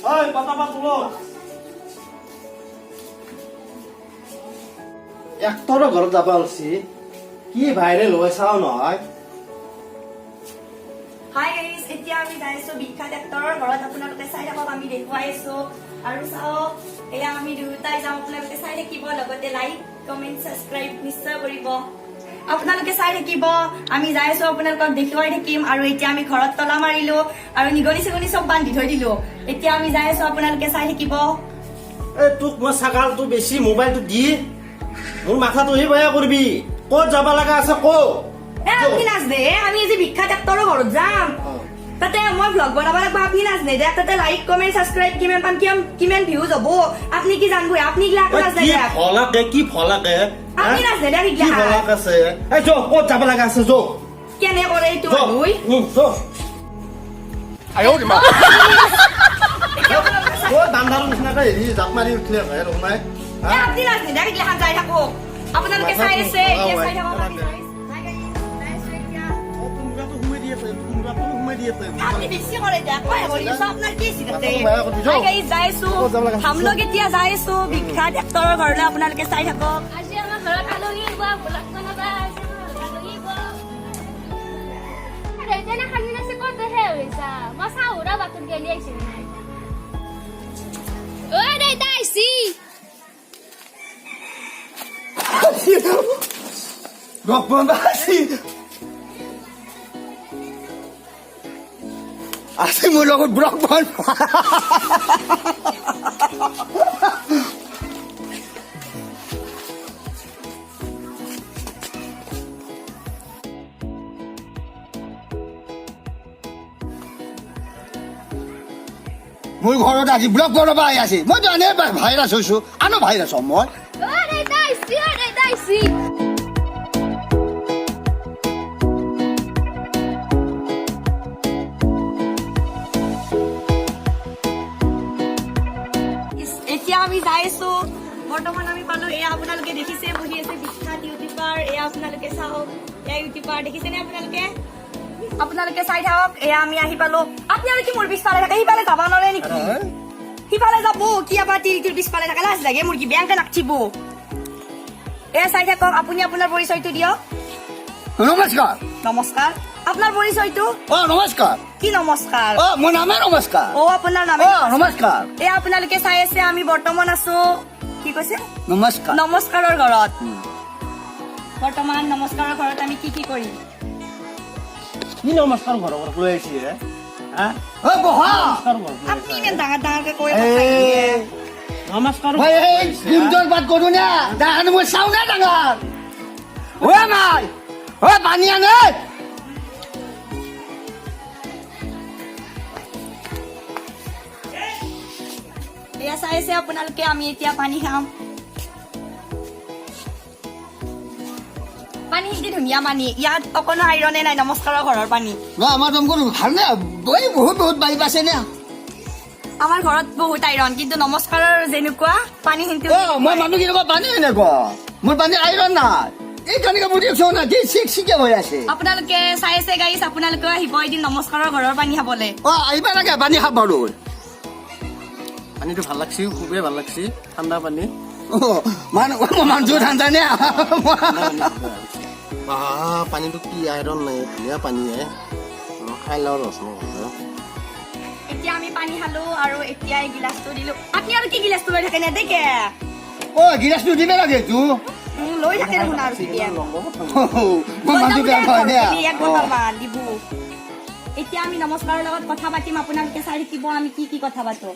ওই পতাকা তুলো একটৰ ঘৰত যাব আলছি কি ভাইৰেল হৈ চাও নহয় হাই গাইজ এতিয়া আমি যাই আছো বিখ্যাত এক্টৰৰ ঘৰত আপোনালোকে চাই থাকক আমি দেখুৱাই আছো আৰু চাওক এয়া আমি দুয়োটাই যাওঁ আপোনালোকে চাই থাকিব লগতে লাইক কমেন্ট সাবস্ক্ৰাইব নিশ্চয় কৰিব আপোনালোকে চাই থাকিব আমি যাই আছো আপোনালোকক দেখুৱাই থাকিম আৰু এতিয়া আমি ঘৰত তলা মাৰিলো আৰু নিগনি চিগনি চব বান্ধি থৈ দিলো এতিয়া আমি যাই আছো আপোনালোকে চাই থাকিব এই তোক মই ছাগালটো বেছি মোবাইলটো দি মোৰ মাথাটো হে বেয়া কৰিবি ক'ত যাব লগা আছে ক আপনি নাচ দে আমি যে বিখ্যাত এক্টৰৰ ঘৰত যাম তাতে মই ব্লগ বনাব লাগব আপনি নাচ দে তাতে লাইক কমেন্ট সাবস্ক্রাইব কিমান ভিউজ হবো আপনি কি জানবো আপনি গিলা নাচ দে কি ফলাকে আপনি নাচ দে কি ফলাক আছে এই যো ক'ত যাব লগা আছে যো কেনে কৰে এইটো মানুহ যো আয়ো মা ও দান্দাৰ নিচিনাকৈ হেৰি জাপ মাৰি উঠিলে হয় ৰমাই আপনি নাচ দে গিলা যাই থাকো আপোনালোকে চাই আছে এতিয়া চাই থাকক আপনি বেশি করে দেখো আপনার কি हम लोग এতিয়া যাই আছো বিখ্যাত এক্টৰৰ ঘৰলৈ আপোনালোকে চাই থাকক আজি আমাৰ ঘৰত আলহী আহিব ব্লগ বনাবা আলহী আহিব আৰে তেনে খালি নাছে ক'তহে হৈছা মই চাওঁ ৰ বাটত গেলি আহিছে নাই ঐ দেউতা আহিছি গপবাসী আছে মোৰ লগত ব্লগ বন মোৰ ঘৰত আজি ব্লগ বনাব আহি আছে মই জানে ভাইৰাছ হৈছো আনো ভাইৰাছ মই ঐ দেউতা আহিছি এতিয়া আমি যাই আছো বৰ্তমান আমি পালো এয়া আপোনালোকে দেখিছে বহি আছে বিখ্যাত ইউটিউবাৰ এয়া আপোনালোকে চাওক এয়া ইউটিউবাৰ দেখিছেনে আপোনালোকে চাই থাকক এয়া আমি আহি পালো আপোনালোকে মোৰ পিছফালে থাকে সিফালে যাব নোৱাৰে নেকি সিফালে যাব কি আবাৰ তিৰিটোৰ পিছফালে থাকে লাজ লাগে মোৰ কি বেংকে নাকচিব এয়া চাই থাকক আপুনি আপোনাৰ পৰিচয়টো দিয়ক নমস্কাৰ নমস্কাৰ আপোনাৰ পৰিচয়টো নমস্কাৰ কি নমস্কাৰ মোৰ নামে নমস্কাৰ আপোনাৰ নামে নমস্কাৰ এয়া আপোনালোকে চাই আছে আমি বৰ্তমান আছো কি কৈছে নমস্কাৰ নমস্কাৰৰ ঘৰত বৰ্তমান নমস্কাৰৰ ঘৰত আমি কি কৰিম কি নমস্কাৰ ঘৰৰ লৈ আহিছে বহা আপুনি ইমান ডাঙৰকে কৈ নমস্কাৰ গুঞ্জৰ বাদ কৰো না ডাঙৰ মই চাওঁ না ডাঙৰ মাই পানী আনে এয়া চাই আছে আপোনালোকে আমি এতিয়া পানী খাম পানী কি ধুনীয়া পানী ইয়াত অকণো আইৰনে নাই নমস্কাৰৰ ঘৰৰ পানী আমাৰ দমকল ভাল নে বহুত বাঢ়ি পাইছে নে আমাৰ ঘৰত বহুত আইৰন কিন্তু নমস্কাৰৰ যেনেকুৱা পানী কিন্তু মই মানুহ কেনেকুৱা পানী এনেকুৱা মোৰ পানী আইৰন নাই এই কেনেকে বুজি চাওঁ না কি চিকে হৈ আছে আপোনালোকে চাই আছে গাইছ আপোনালোকে আহিব এদিন নমস্কাৰৰ ঘৰৰ পানী খাবলে আহিবা লাগে পানী খাব বাৰু পানীটো ভাল লাগছি খুবেই ভাল লাগছি ঠাণ্ডা পানী মানুহটো ঠাণ্ডা নে পানীটো কি আইৰন নাই ধুনীয়া পানী খাই লওঁ ৰস এতিয়া আমি পানী খালো আৰু এতিয়া এই গিলাচটো দিলো আপুনি আৰু কি গিলাচটো লৈ থাকে নেদেখে গিলাচটো দিবে লাগে তো লৈ থাকে দেখোন আৰু কেতিয়া মই মানুহটো বেয়া পাওঁ দে এক বটলমান দিব এতিয়া আমি নমস্কাৰৰ লগত কথা পাতিম আপোনালোকে চাই থাকিব আমি কি কথা পাতো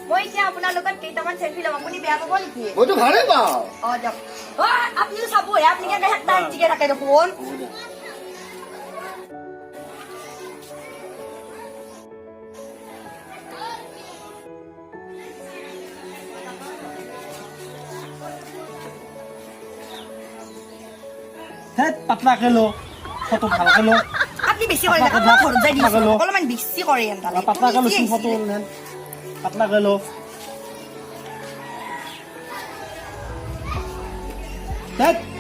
মই এতিয়া আপোনাৰ লগত কেইটামান চেলফি ল'ম আপুনি বেয়া পাব নেকি মইতো ভালেই পাওঁ দিয়ক আপুনিও চাবহে আপুনি কেনেকে থাকে দেখোন পাতলাকে লো ফটো ভালকে লো আপনি বেশি করে দেখা ঘর যাই দিছ অলপমান বেশি করে এন্তালে পাতলাকে লো ফটো নেন পাতলাকে লো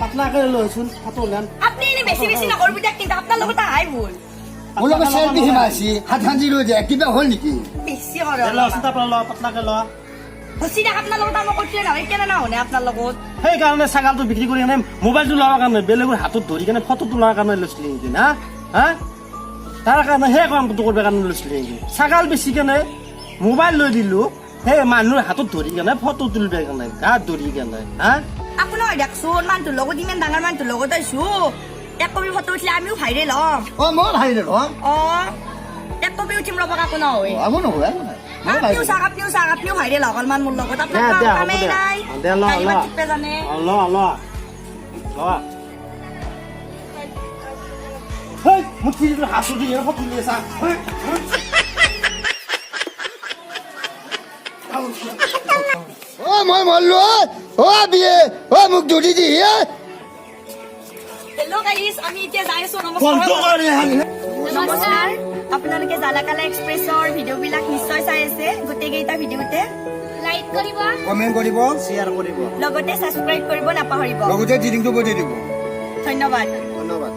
পাতলাকে লৈছোন ফটো নেন আপনি এনে বেশি না করবি কিন্তু আপনার লগত আই ভুল মোৰ লগত চেলফি হিমাইছি হাত হাঞ্জি লৈ যায় কিবা হ'ল নেকি বেশি বেছি কৰে ল চিন্তা পৰা ল পাতলাকে ল চিধা আপোনাৰ লগত মই কৈছোৱে নহয় কেনে নহনে আপোনাৰ লগত সেইকাৰণে ছাগালটো বিক্ৰী কৰি কেনে মোবাইলটো লোৱাৰ কাৰণে বেলেগৰ হাতত ধৰি কেনে ফটো তোলাৰ কাৰণে লৈছিলি নেকি না হা তাৰ কাৰণে সেই কামটো কৰিব কাৰণে লৈছিলি নেকি ছাগাল বেছি কেনে মোবাইল লৈ দিলো সেই মানুহৰ হাতত ধৰি কেনে ফটো তুলিব কাৰণে গাত ধৰি কেনে হা আপোনাৰ দেখছোন মানুহটোৰ লগত ইমান ডাঙৰ মানুহটোৰ লগত আছো এক কপি ফটো উঠিলে আমিও ভাইৰেল হ'ম অ মই ভাই ৰ অ এক কপি উঠিম ৰ'ব কাকো নহয় আমো নহয় আপনিও চাওক আপনিও ভাইৰেল হওক অলপমান মোৰ লগত আপোনাৰ দে, দে, কামেই হ'ব দে। নাই দে, ল, গাড়ী ল। মাত টিপে জানে ল হেই মোক কি হাতটো দি ফটো তুলি আছা অ মই মৰলো অ বিয়ে অ মোক ধৰি দি হেল্ল' গাইজ আমি এতিয়া যাই আছো ফোনটো কৰি নমস্কাৰ আপোনালোকে জালাকালা এক্সপ্ৰেছৰ ভিডিঅ'বিলাক নিশ্চয় চাই আছে গোটেইকেইটা ভিডিঅ'তে লাইক কৰিব কমেণ্ট কৰিব শ্বেয়াৰ কৰিব লগতে ছাবস্ক্ৰাইব কৰিব নাপাহৰিব লগতে ডিলিংটো বজাই দিব ধন্যবাদ ধন্যবাদ